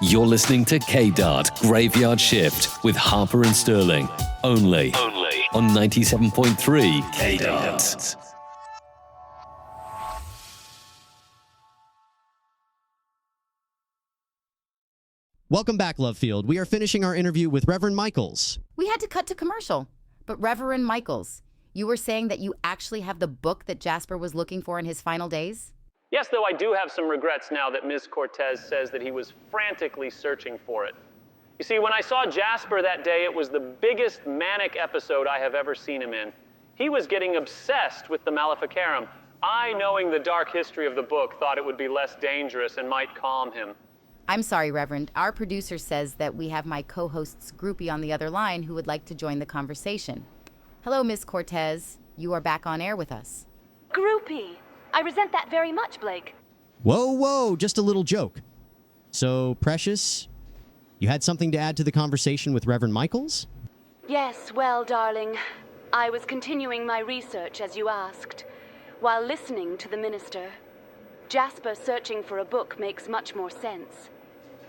You're listening to KDART Graveyard Shift with Harper and Sterling. Only on 97.3 KDART. Welcome back, Lovefield. We are finishing our interview with Reverend Michaels. We had to cut to commercial. But Reverend Michaels, you were saying that you actually have the book that Jasper was looking for in his final days? Yes, though I do have some regrets now that Ms. Cortez says that he was frantically searching for it. You see, when I saw Jasper that day, it was the biggest manic episode I have ever seen him in. He was getting obsessed with the Maleficarum. I, knowing the dark history of the book, thought it would be less dangerous and might calm him. I'm sorry, Reverend. Our producer says that we have my co-host's groupie on the other line who would like to join the conversation. Hello, Ms. Cortez. You are back on air with us. Groupie. I resent that very much, Blake. Whoa, just a little joke. So, Precious, you had something to add to the conversation with Reverend Michaels? Yes, well, darling, I was continuing my research as you asked, while listening to the minister. Jasper searching for a book makes much more sense.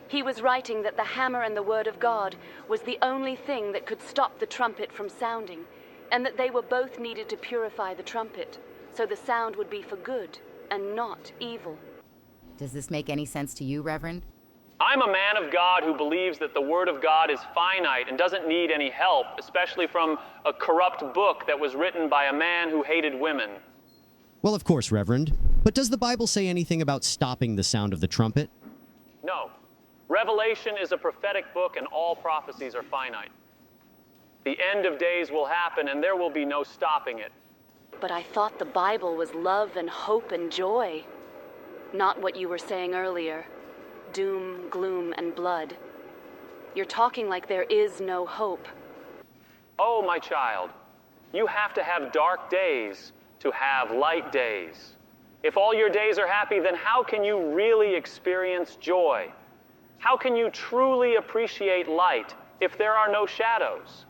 He was writing that the hammer and the word of God was the only thing that could stop the trumpet from sounding, and that they were both needed to purify the trumpet, so the sound would be for good and not evil. Does this make any sense to you, Reverend? I'm a man of God who believes that the Word of God is finite and doesn't need any help, especially from a corrupt book that was written by a man who hated women. Well, of course, Reverend. But does the Bible say anything about stopping the sound of the trumpet? No. Revelation is a prophetic book and all prophecies are finite. The end of days will happen and there will be no stopping it. But I thought the Bible was love and hope and joy. Not what you were saying earlier. Doom, gloom, and blood. You're talking like there is no hope. Oh, my child, you have to have dark days to have light days. If all your days are happy, then how can you really experience joy? How can you truly appreciate light if there are no shadows?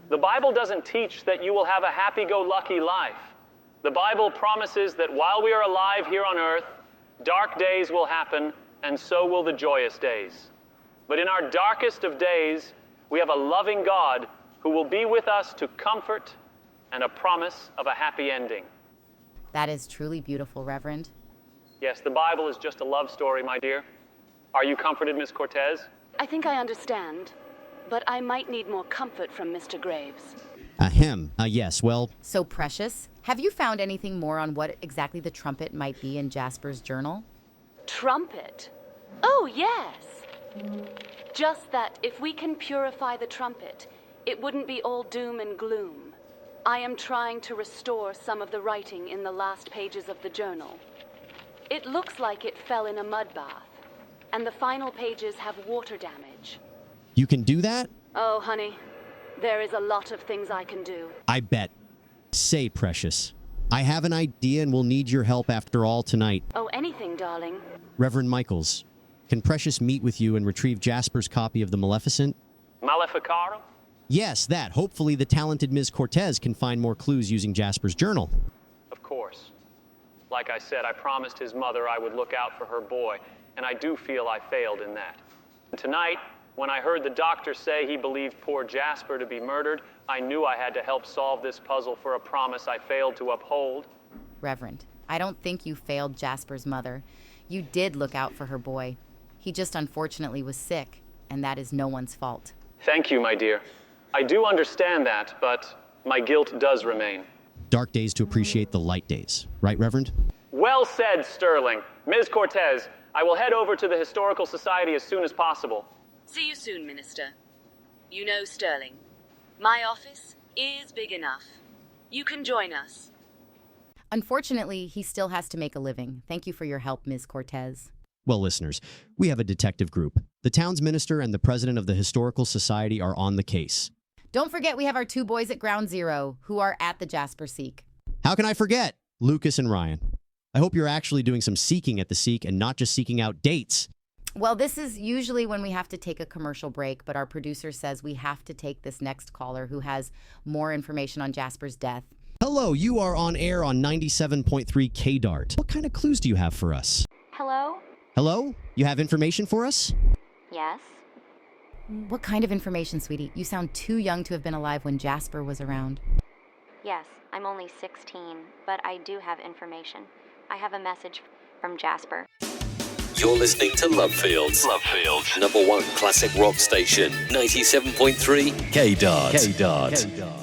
The Bible doesn't teach that you will have a happy-go-lucky life. The Bible promises that while we are alive here on earth, dark days will happen, and so will the joyous days. But in our darkest of days, we have a loving God who will be with us to comfort and a promise of a happy ending. That is truly beautiful, Reverend. Yes, the Bible is just a love story, my dear. Are you comforted, Miss Cortez? I think I understand, but I might need more comfort from Mr. Graves. Yes, well... So, Precious, have you found anything more on what exactly the trumpet might be in Jasper's journal? Trumpet? Oh, yes. Just that if we can purify the trumpet, it wouldn't be all doom and gloom. I am trying to restore some of the writing in the last pages of the journal. It looks like it fell in a mud bath, and the final pages have water damage. You can do that? Oh, honey, there is a lot of things I can do. I bet. Say, Precious. I have an idea and will need your help after all tonight. Oh, anything, darling. Reverend Michaels, can Precious meet with you and retrieve Jasper's copy of the Maleficent? Maleficarum? Yes, that. Hopefully the talented Ms. Cortez can find more clues using Jasper's journal. Of course. Like I said, I promised his mother I would look out for her boy, and I do feel I failed in that. And tonight, when I heard the doctor say he believed poor Jasper to be murdered, I knew I had to help solve this puzzle for a promise I failed to uphold. Reverend, I don't think you failed Jasper's mother. You did look out for her boy. He just unfortunately was sick, and that is no one's fault. Thank you, my dear. I do understand that, but my guilt does remain. Dark days to appreciate the light days. Right, Reverend? Well said, Sterling. Ms. Cortez, I will head over to the Historical Society as soon as possible. See you soon, Minister. You know, Sterling, my office is big enough. You can join us. Unfortunately, he still has to make a living. Thank you for your help, Ms. Cortez. Well, listeners, we have a detective group. The town's minister and the president of the Historical Society are on the case. Don't forget we have our two boys at Ground Zero who are at the Jasper Seek. How can I forget? Lucas and Ryan. I hope you're actually doing some seeking at the Seek and not just seeking out dates. Well, this is usually when we have to take a commercial break, but our producer says we have to take this next caller who has more information on Jasper's death. Hello, you are on air on 97.3 KDART. What kind of clues do you have for us? Hello? Hello? You have information for us? Yes? What kind of information, sweetie? You sound too young to have been alive when Jasper was around. Yes, I'm only 16, but I do have information. I have a message from Jasper. You're listening to Lovefields. Lovefields. Number one classic rock station. 97.3 KDART. KDART.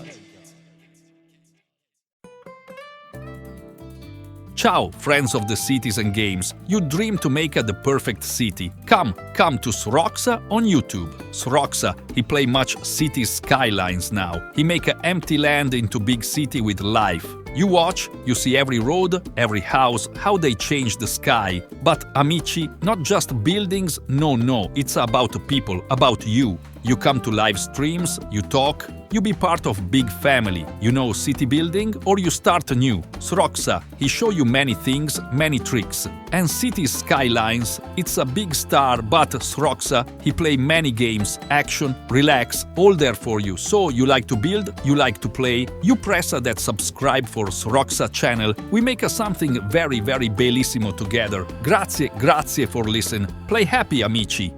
Ciao, friends of the cities and games. You dream to make the perfect city. Come to Sroxa on YouTube. Sroxa, he play much city skylines now. He make a empty land into big city with life. You watch, you see every road, every house, how they change the sky. But amici, not just buildings, no, it's about people, about you. You come to live streams, you talk, you be part of big family. You know city building or you start new. Sroxa, he show you many things, many tricks. And City Skylines, it's a big star, but Sroxa, he play many games, action, relax, all there for you. So you like to build, you like to play, you press that subscribe for Sroxa channel. We make something very, very bellissimo together. Grazie for listening. Play happy, amici.